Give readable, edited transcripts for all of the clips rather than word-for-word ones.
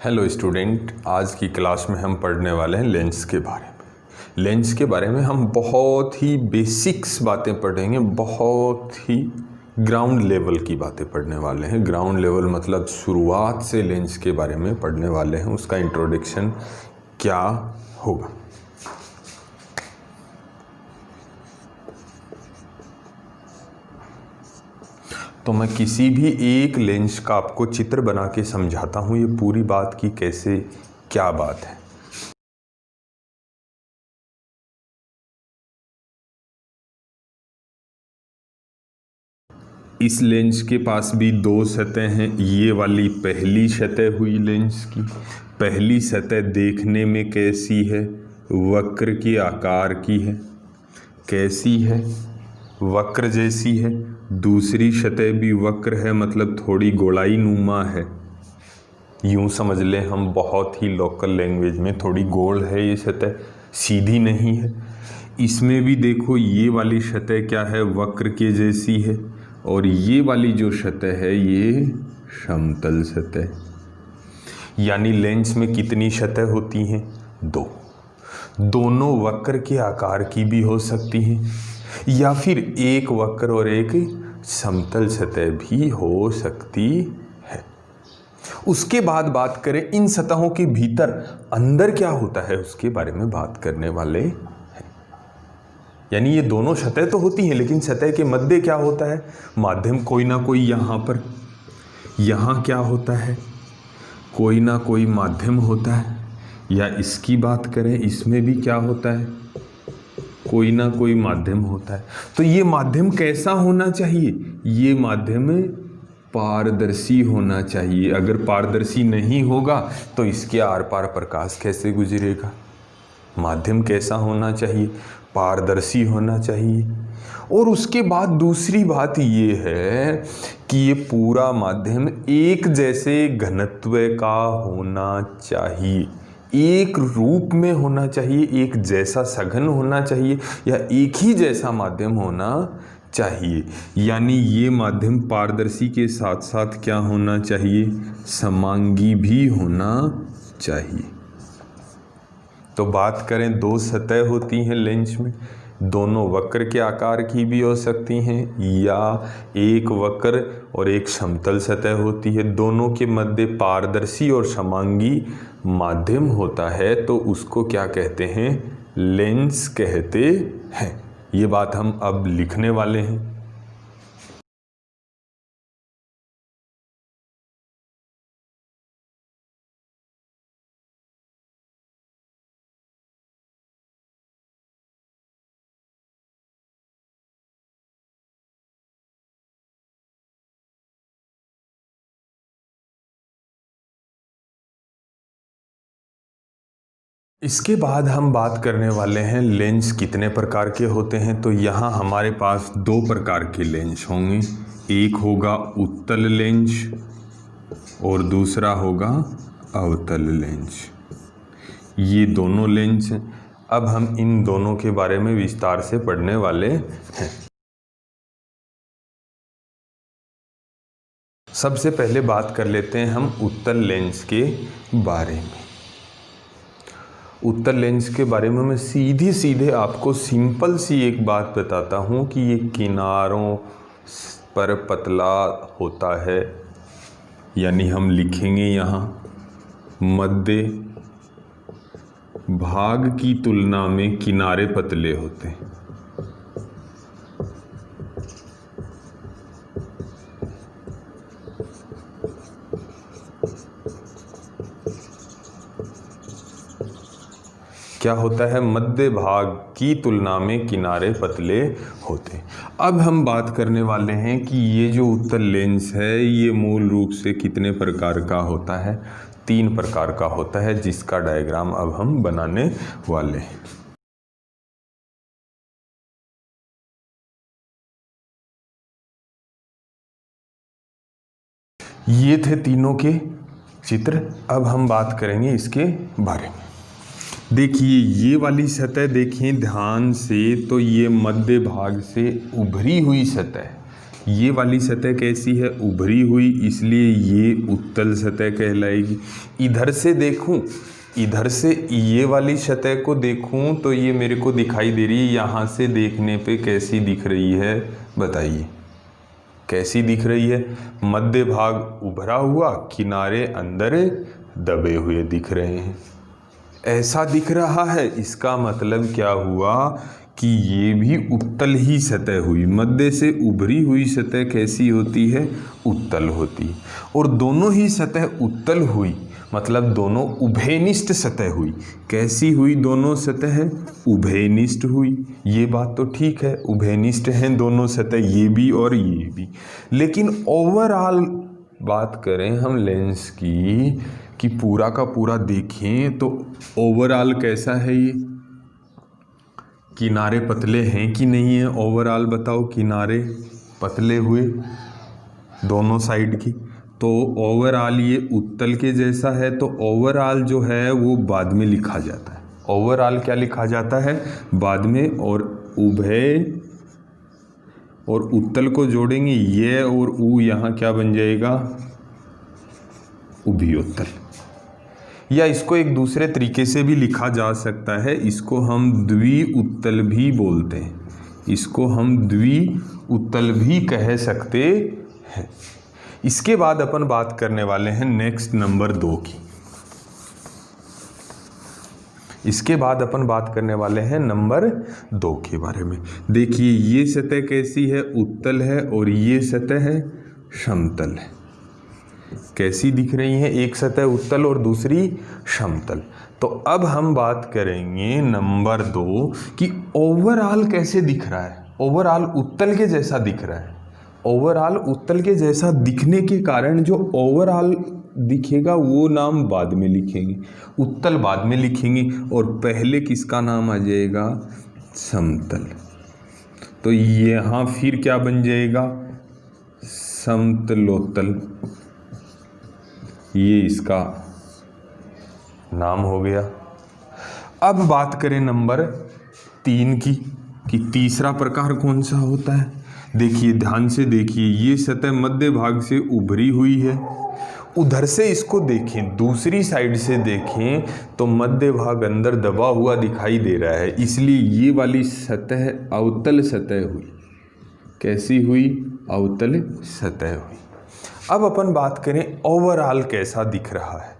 Hello student, आज की class में हम पढ़ने वाले हैं लेंस के बारे में। लेंस के बारे में हम बहुत ही बेसिक्स बातें पढ़ेंगे, बहुत ही ग्राउंड लेवल की बातें पढ़ने वाले हैं। ग्राउंड लेवल मतलब शुरुआत से लेंस के बारे में पढ़ने वाले हैं, उसका इंट्रोडक्शन क्या होगा। तो मैं किसी भी एक लेंस का आपको चित्र बना के समझाता हूँ, ये पूरी बात की कैसे क्या बात है। इस लेंस के पास भी दो सतह हैं। ये वाली पहली सतह हुई लेंस की। पहली सतह देखने में कैसी है? वक्र के आकार की है। कैसी है? वक्र जैसी है। दूसरी सतह भी वक्र है, मतलब थोड़ी गोलाई नुमा है। यूं समझ लें हम, बहुत ही लोकल लैंग्वेज में थोड़ी गोल है ये सतह, सीधी नहीं है। इसमें भी देखो, ये वाली सतह क्या है? वक्र के जैसी है। और ये वाली जो सतह है ये समतल सतह। यानी लेंस में कितनी सतह होती हैं? दो। दोनों वक्र के आकार की भी हो सकती हैं, या फिर एक वक्र और एक समतल सतह भी हो सकती है। उसके बाद बात करें इन सतहों के भीतर अंदर क्या होता है, उसके बारे में बात करने वाले हैं। यानी ये दोनों सतह तो होती हैं, लेकिन सतह के मध्य क्या होता है? माध्यम कोई ना कोई यहाँ पर, यहाँ क्या होता है? कोई ना कोई माध्यम होता है। या इसकी बात करें, इसमें भी क्या होता है? कोई ना कोई माध्यम होता है। तो ये माध्यम कैसा होना चाहिए? ये माध्यम पारदर्शी होना चाहिए। अगर पारदर्शी नहीं होगा तो इसके आर पार प्रकाश कैसे गुजरेगा? माध्यम कैसा होना चाहिए? पारदर्शी होना चाहिए। और उसके बाद दूसरी बात ये है कि ये पूरा माध्यम एक जैसे घनत्व का होना चाहिए, एक रूप में होना चाहिए, एक जैसा सघन होना चाहिए, या एक ही जैसा माध्यम होना चाहिए। यानी ये माध्यम पारदर्शी के साथ साथ क्या होना चाहिए? समांगी भी होना चाहिए। तो बात करें, दो सतह होती हैं लेंस में, दोनों वक्र के आकार की भी हो सकती हैं, या एक वक्र और एक समतल सतह होती है। दोनों के मध्य पारदर्शी और समांगी माध्यम होता है, तो उसको क्या कहते हैं? लेंस कहते हैं। ये बात हम अब लिखने वाले हैं। इसके बाद हम बात करने वाले हैं लेंस कितने प्रकार के होते हैं। तो यहाँ हमारे पास दो प्रकार के लेंस होंगे। एक होगा उत्तल लेंस और दूसरा होगा अवतल लेंस। ये दोनों लेंस हैं। अब हम इन दोनों के बारे में विस्तार से पढ़ने वाले हैं। सबसे पहले बात कर लेते हैं हम उत्तल लेंस के बारे में। उत्तल लेंस के बारे में मैं सीधे आपको सिंपल सी एक बात बताता हूँ कि ये किनारों पर पतला होता है। यानी हम लिखेंगे यहाँ मध्य भाग की तुलना में किनारे पतले होते हैं। क्या होता है? मध्य भाग की तुलना में किनारे पतले होते हैं। अब हम बात करने वाले हैं कि ये जो उत्तल लेंस है ये मूल रूप से कितने प्रकार का होता है? 3 प्रकार का होता है, जिसका डायग्राम अब हम बनाने वाले हैं। ये थे तीनों के चित्र। अब हम बात करेंगे इसके बारे में। देखिए, ये वाली सतह देखिए ध्यान से, तो ये मध्य भाग से उभरी हुई सतह, ये वाली सतह कैसी है, उभरी हुई, इसलिए ये उत्तल सतह कहलाएगी। इधर से देखूं, इधर से ये वाली सतह को देखूं तो ये मेरे को दिखाई दे रही है, यहाँ से देखने पे कैसी दिख रही है बताइए, कैसी दिख रही है? मध्य भाग उभरा हुआ, किनारे अंदर दबे हुए दिख रहे हैं। ऐसा दिख रहा है, इसका मतलब क्या हुआ कि ये भी उत्तल ही सतह हुई। मध्य से उभरी हुई सतह कैसी होती है, उत्तल होती है। और दोनों ही सतह उत्तल हुई मतलब दोनों उभयनिष्ठ सतह हुई। कैसी हुई दोनों सतह, उभयनिष्ठ हुई। ये बात तो ठीक है, उभयनिष्ठ हैं दोनों सतह, ये भी और ये भी। लेकिन ओवरऑल बात करें हम लेंस की, कि पूरा का पूरा देखें तो ओवरऑल कैसा है ये, किनारे पतले हैं कि नहीं है? ओवरऑल बताओ, किनारे पतले हुए दोनों साइड की, तो ओवरऑल ये उत्तल के जैसा है। तो ओवरऑल जो है वो बाद में लिखा जाता है। ओवरऑल क्या लिखा जाता है, बाद में। और उभय और उत्तल को जोड़ेंगे, ये और ऊ, यहाँ क्या बन जाएगा, उभयोत्तल। या इसको एक दूसरे तरीके से भी लिखा जा सकता है, इसको हम द्विउत्तल भी बोलते हैं, इसको हम द्विउत्तल भी कह सकते हैं। इसके बाद अपन बात करने वाले हैं नेक्स्ट नंबर 2 की। इसके बाद अपन बात करने वाले हैं नंबर 2 के बारे में। देखिए ये सतह कैसी है, उत्तल है, और ये सतह है समतल है। कैसी दिख रही है, एक सतह उत्तल और दूसरी समतल। तो अब हम बात करेंगे नंबर 2 कि ओवरऑल कैसे दिख रहा है। ओवरऑल उत्तल के जैसा दिख रहा है। ओवरऑल उत्तल के जैसा दिखने के कारण जो ओवरऑल दिखेगा वो नाम बाद में लिखेंगे, उत्तल बाद में लिखेंगे, और पहले किसका नाम आ जाएगा, समतल। तो यहाँ फिर क्या बन जाएगा, समतलोत्तल, ये इसका नाम हो गया। अब बात करें नंबर 3 की, कि तीसरा प्रकार कौन सा होता है। देखिए ध्यान से देखिए, ये सतह मध्य भाग से उभरी हुई है। उधर से इसको देखें, दूसरी साइड से देखें तो मध्य भाग अंदर दबा हुआ दिखाई दे रहा है, इसलिए ये वाली सतह अवतल सतह हुई। कैसी हुई, अवतल सतह हुई। अब अपन बात करें ओवरऑल कैसा दिख रहा है।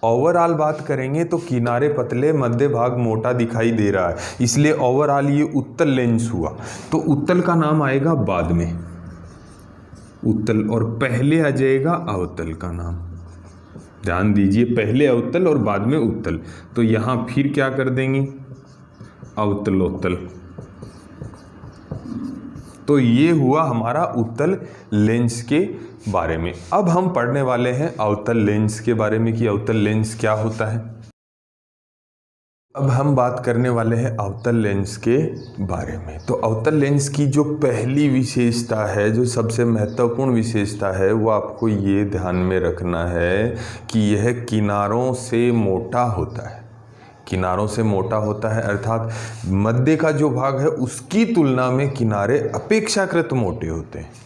ओवरऑल बात करेंगे तो किनारे पतले, मध्य भाग मोटा दिखाई दे रहा है, इसलिए ओवरऑल ये उत्तल लेंस हुआ। तो उत्तल का नाम आएगा बाद में, उत्तल, और पहले आ जाएगा अवतल का नाम। ध्यान दीजिए, पहले अवतल और बाद में उत्तल। तो यहां फिर क्या कर देंगे, अवतलोत्तल। तो ये हुआ हमारा उत्तल लेंस के बारे में। अब हम पढ़ने वाले हैं अवतल लेंस के बारे में, कि अवतल लेंस क्या होता है। अब हम बात करने वाले हैं अवतल लेंस के बारे में। तो अवतल लेंस की जो पहली विशेषता है, जो सबसे महत्वपूर्ण विशेषता है, वो आपको ये ध्यान में रखना है कि यह किनारों से मोटा होता है। किनारों से मोटा होता है अर्थात मध्य का जो भाग है उसकी तुलना में किनारे अपेक्षाकृत मोटे होते हैं।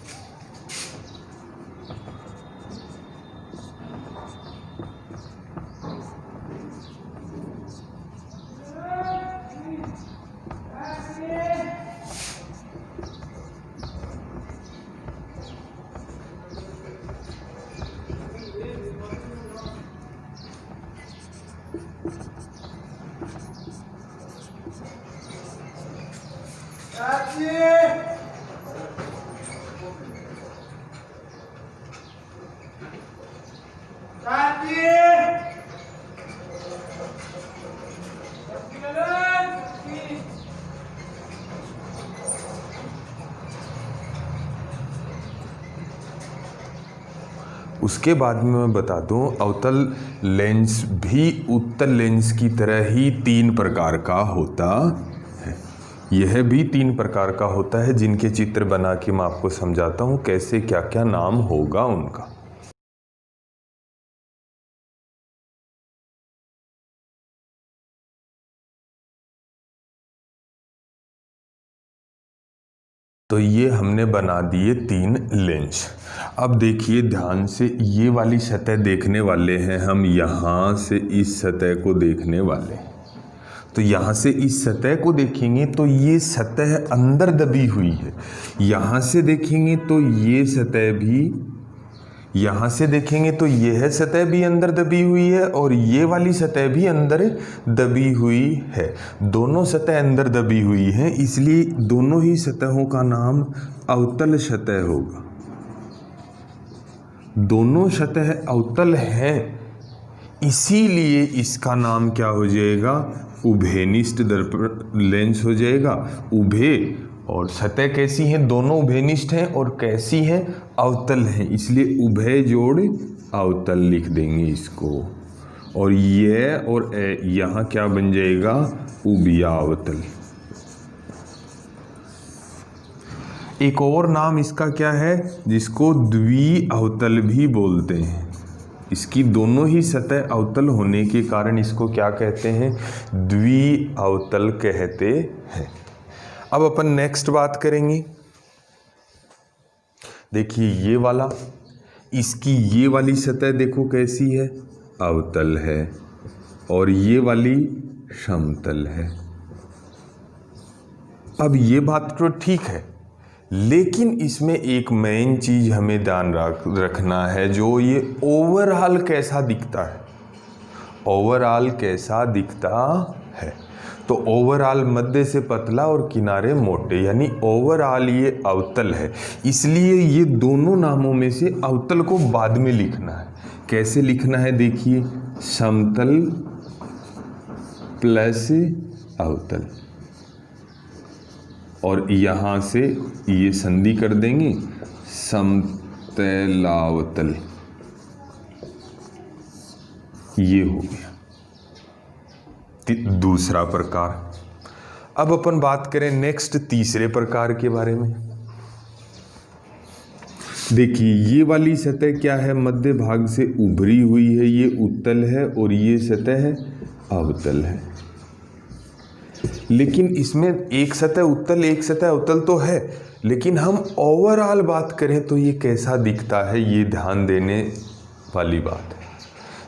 उसके बाद में मैं बता दूं, अवतल लेंस भी उत्तल लेंस की तरह ही 3 प्रकार का होता है। यह भी 3 प्रकार का होता है, जिनके चित्र बना के मैं आपको समझाता हूं कैसे क्या क्या नाम होगा उनका। तो ये हमने बना दिए 3 लेंस। अब देखिए ध्यान से, ये वाली सतह देखने वाले हैं हम, यहाँ से इस सतह को देखने वाले हैं। तो यहाँ से इस सतह को देखेंगे तो ये सतह अंदर दबी हुई है। यहाँ से देखेंगे तो ये सतह भी, यहाँ से देखेंगे तो यह सतह भी अंदर दबी हुई है और ये वाली सतह भी अंदर दबी हुई है। दोनों सतह अंदर दबी हुई हैं, इसलिए दोनों ही सतहों का नाम अवतल सतह होगा। दोनों सतह अवतल हैं, इसीलिए इसका नाम क्या हो जाएगा, उभयनिष्ठ दर्पण लेंस हो जाएगा। उभय और सतह कैसी हैं, दोनों उभयनिष्ठ हैं और कैसी हैं, अवतल हैं, इसलिए उभय जोड़ अवतल लिख देंगे इसको। और ये और यहाँ क्या बन जाएगा, उभयावतल। एक और नाम इसका क्या है, जिसको द्विअवतल भी बोलते हैं। इसकी दोनों ही सतह अवतल होने के कारण इसको क्या कहते हैं, द्विअवतल कहते हैं। अब अपन नेक्स्ट बात करेंगे। देखिए ये वाला, इसकी ये वाली सतह देखो कैसी है, अवतल है, और ये वाली समतल है। अब ये बात तो ठीक है, लेकिन इसमें एक मेन चीज हमें ध्यान रखना है, जो ये ओवरऑल कैसा दिखता है। ओवरऑल कैसा दिखता है, तो ओवरऑल मध्य से पतला और किनारे मोटे, यानी ओवरऑल ये अवतल है। इसलिए ये दोनों नामों में से अवतल को बाद में लिखना है। कैसे लिखना है, देखिए, समतल प्लस अवतल, और यहाँ से ये संधि कर देंगे, समतलावतल, ये हो गया दूसरा प्रकार। अब अपन बात करें नेक्स्ट तीसरे प्रकार के बारे में। देखिए ये वाली सतह क्या है, मध्य भाग से उभरी हुई है, ये उत्तल है और ये सतह अवतल है। लेकिन इसमें एक सतह उत्तल एक सतह अवतल तो है, लेकिन हम ओवरऑल बात करें तो ये कैसा दिखता है, ये ध्यान देने वाली बात है।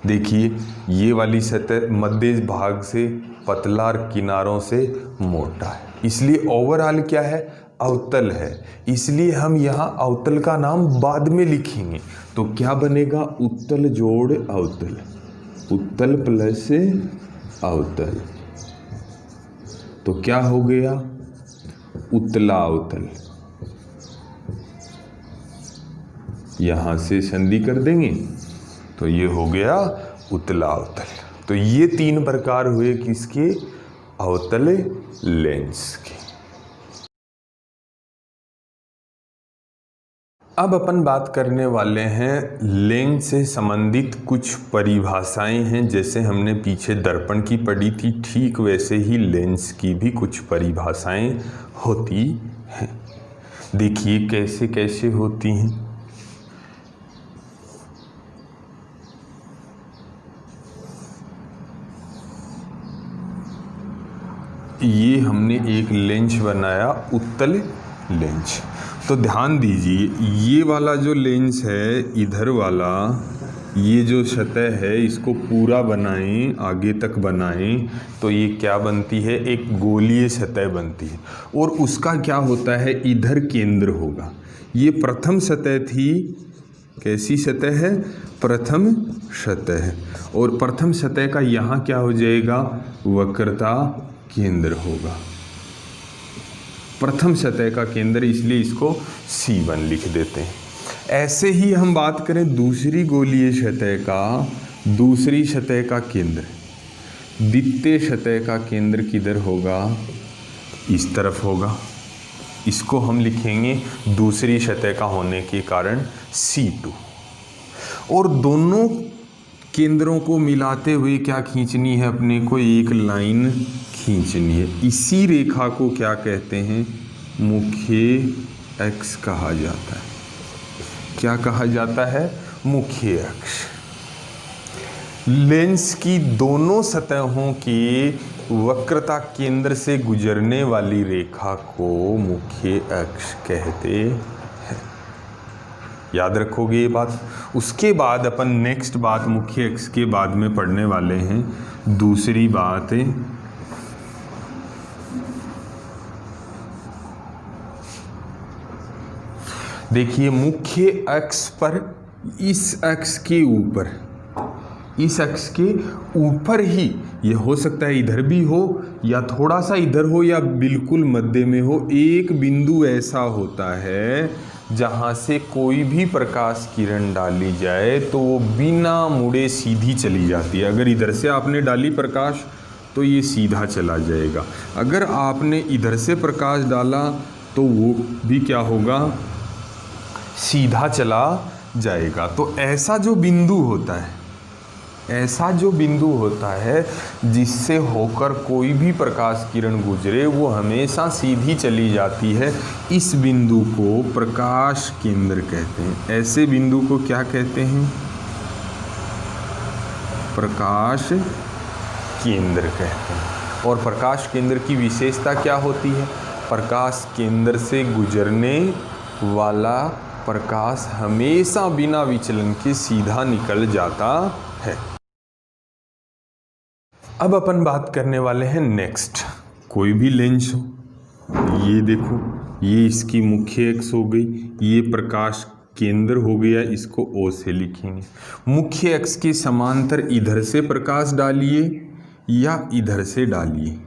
देखिए ये वाली सतह मध्य भाग से पतला और किनारों से मोटा है, इसलिए ओवरऑल क्या है, अवतल है। इसलिए हम यहाँ अवतल का नाम बाद में लिखेंगे। तो क्या बनेगा, उत्तल जोड़ अवतल, उत्तल प्लस अवतल, तो क्या हो गया, उत्तला अवतल। यहाँ से संधि कर देंगे तो ये हो गया उत्तला अवतल। तो ये 3 प्रकार हुए किसके, अवतल लेंस के। अब अपन बात करने वाले हैं लेंस से संबंधित कुछ परिभाषाएं हैं। जैसे हमने पीछे दर्पण की पढ़ी थी, ठीक वैसे ही लेंस की भी कुछ परिभाषाएं होती हैं। देखिए कैसे कैसे होती हैं। ये हमने एक लेंस बनाया, उत्तल लेंस। तो ध्यान दीजिए, ये वाला जो लेंस है, इधर वाला ये जो सतह है, इसको पूरा बनाएं, आगे तक बनाएं, तो ये क्या बनती है, एक गोलीय सतह बनती है। और उसका क्या होता है, इधर केंद्र होगा। ये प्रथम सतह थी, कैसी सतह है, प्रथम सतह, और प्रथम सतह का यहाँ क्या हो जाएगा, वक्रता केंद्र होगा। प्रथम सतह का केंद्र, इसलिए इसको C1 लिख देते हैं। ऐसे ही हम बात करें दूसरी गोलीय सतह का, दूसरी सतह का केंद्र, द्वितीय सतह का केंद्र किधर होगा, इस तरफ होगा। इसको हम लिखेंगे दूसरी सतह का होने के कारण C2। और दोनों केंद्रों को मिलाते हुए क्या खींचनी है, अपने को एक लाइन खींचनी है। इसी रेखा को क्या कहते हैं, मुख्य अक्ष कहा जाता है। क्या कहा जाता है, मुख्य अक्ष। लेंस की दोनों सतहों के वक्रता केंद्र से गुजरने वाली रेखा को मुख्य अक्ष कहते हैं। याद रखोगे ये बात। उसके बाद अपन नेक्स्ट बात मुख्य अक्ष के बाद में पढ़ने वाले हैं। दूसरी बात देखिए, मुख्य अक्ष पर इस अक्ष के ऊपर, इस अक्ष के ऊपर ही, ये हो सकता है इधर भी हो या थोड़ा सा इधर हो या बिल्कुल मध्य में हो, एक बिंदु ऐसा होता है जहाँ से कोई भी प्रकाश किरण डाली जाए तो वो बिना मुड़े सीधी चली जाती है। अगर इधर से आपने डाली प्रकाश तो ये सीधा चला जाएगा, अगर आपने इधर से प्रकाश डाला तो वो भी क्या होगा, सीधा चला जाएगा। तो ऐसा जो बिंदु होता है, ऐसा जो बिंदु होता है जिससे होकर कोई भी प्रकाश किरण गुजरे वो हमेशा सीधी चली जाती है, इस बिंदु को प्रकाश केंद्र कहते हैं। ऐसे बिंदु को क्या कहते हैं, प्रकाश केंद्र कहते हैं। और प्रकाश केंद्र की विशेषता क्या होती है, प्रकाश केंद्र से गुजरने वाला प्रकाश हमेशा बिना विचलन के सीधा निकल जाता है। अब अपन बात करने वाले हैं नेक्स्ट, कोई भी लेंस हो, ये देखो, ये इसकी मुख्य अक्ष हो गई, ये प्रकाश केंद्र हो गया, इसको ओ से लिखेंगे। मुख्य अक्ष के समांतर इधर से प्रकाश डालिए या इधर से डालिए,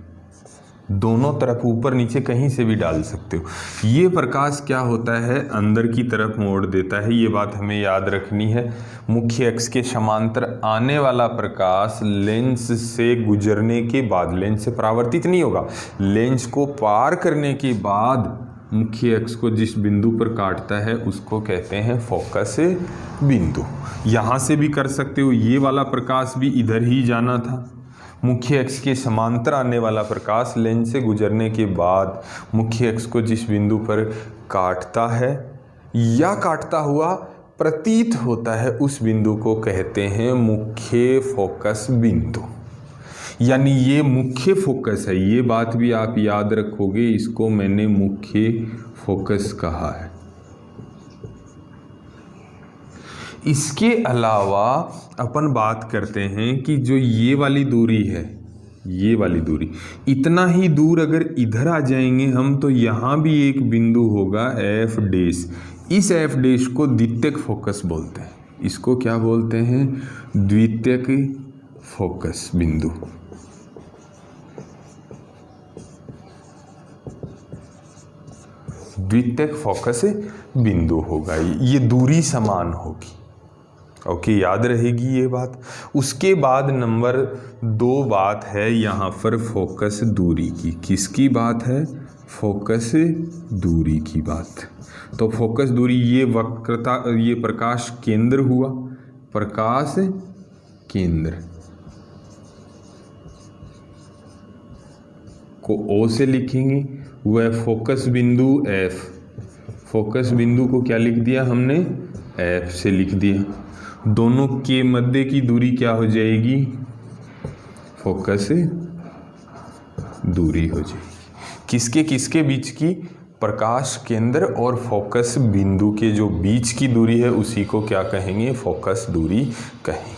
दोनों तरफ ऊपर नीचे कहीं से भी डाल सकते हो। ये प्रकाश क्या होता है, अंदर की तरफ मोड़ देता है, ये बात हमें याद रखनी है। मुख्य अक्ष के समांतर आने वाला प्रकाश लेंस से गुजरने के बाद, लेंस से परावर्तित नहीं होगा, लेंस को पार करने के बाद मुख्य अक्ष को जिस बिंदु पर काटता है उसको कहते हैं फोकस बिंदु। यहाँ से भी कर सकते हो, ये वाला प्रकाश भी इधर ही जाना था। मुख्य अक्ष के समांतर आने वाला प्रकाश लेंस से गुजरने के बाद मुख्य अक्ष को जिस बिंदु पर काटता है या काटता हुआ प्रतीत होता है उस बिंदु को कहते हैं मुख्य फोकस बिंदु। यानी ये मुख्य फोकस है, ये बात भी आप याद रखोगे, इसको मैंने मुख्य फोकस कहा है। इसके अलावा अपन बात करते हैं कि जो ये वाली दूरी है, ये वाली दूरी, इतना ही दूर अगर इधर आ जाएंगे हम तो यहाँ भी एक बिंदु होगा एफ डैश। इस एफ डैश को द्वितीयक फोकस बोलते हैं। इसको क्या बोलते हैं, द्वितीयक फोकस बिंदु। द्वितीयक फोकस बिंदु होगा, ये दूरी समान होगी। ओके, याद रहेगी ये बात। उसके बाद नंबर 2 बात है यहाँ पर फोकस दूरी की। किसकी बात है, फोकस दूरी की बात। तो फोकस दूरी, ये वक्रता, ये प्रकाश केंद्र हुआ, प्रकाश केंद्र को ओ से लिखेंगे, वह फोकस बिंदु एफ, फोकस बिंदु को क्या लिख दिया हमने, एफ से लिख दिया। दोनों के मध्य की दूरी क्या हो जाएगी, फोकस दूरी हो जाएगी। किसके किसके बीच की, प्रकाश केंद्र और फोकस बिंदु के जो बीच की दूरी है उसी को क्या कहेंगे, फोकस दूरी कहेंगे।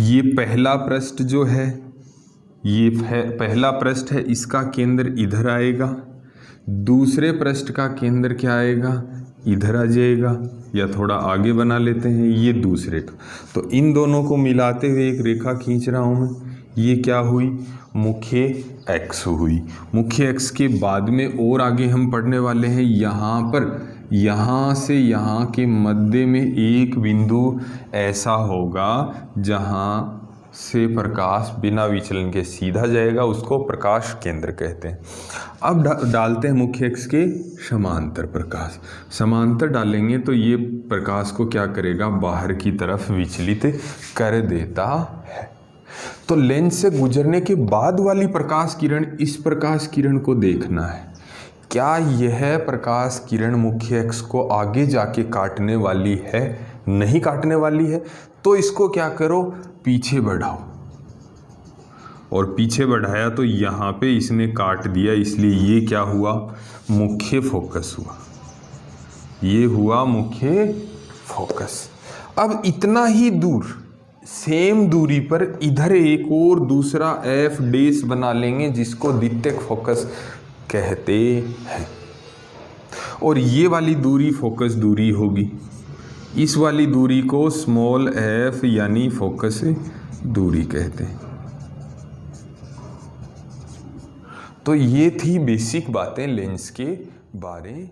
ये पहला पृष्ठ जो है, ये पहला पृष्ठ है, इसका केंद्र इधर आएगा, दूसरे पृष्ठ का केंद्र क्या आएगा, इधर आ जाएगा, या थोड़ा आगे बना लेते हैं, ये दूसरे। तो इन दोनों को मिलाते हुए एक रेखा खींच रहा हूँ मैं, ये क्या हुई, मुख्य अक्ष हुई। मुख्य अक्ष के बाद में और आगे हम पढ़ने वाले हैं, यहाँ पर, यहाँ से यहाँ के मध्य में एक बिंदु ऐसा होगा जहाँ से प्रकाश बिना विचलन के सीधा जाएगा, उसको प्रकाश केंद्र कहते हैं। अब डालते हैं मुख्य अक्ष के समांतर प्रकाश। समांतर डालेंगे तो ये प्रकाश को क्या करेगा, बाहर की तरफ विचलित कर देता है। तो लेंस से गुजरने के बाद वाली प्रकाश किरण, इस प्रकाश किरण को देखना है, क्या यह प्रकाश किरण मुख्य अक्ष को आगे जाके काटने वाली है? नहीं काटने वाली है, तो इसको क्या करो, पीछे बढ़ाओ। और पीछे बढ़ाया तो यहाँ पे इसने काट दिया, इसलिए ये क्या हुआ, मुख्य फोकस हुआ। ये हुआ मुख्य फोकस। अब इतना ही दूर, सेम दूरी पर इधर एक और दूसरा एफ डैश बना लेंगे, जिसको द्वितीयक फोकस कहते हैं। और ये वाली दूरी फोकस दूरी होगी। इस वाली दूरी को स्मॉल एफ यानी फोकस दूरी कहते हैं। तो ये थी बेसिक बातें लेंस के बारे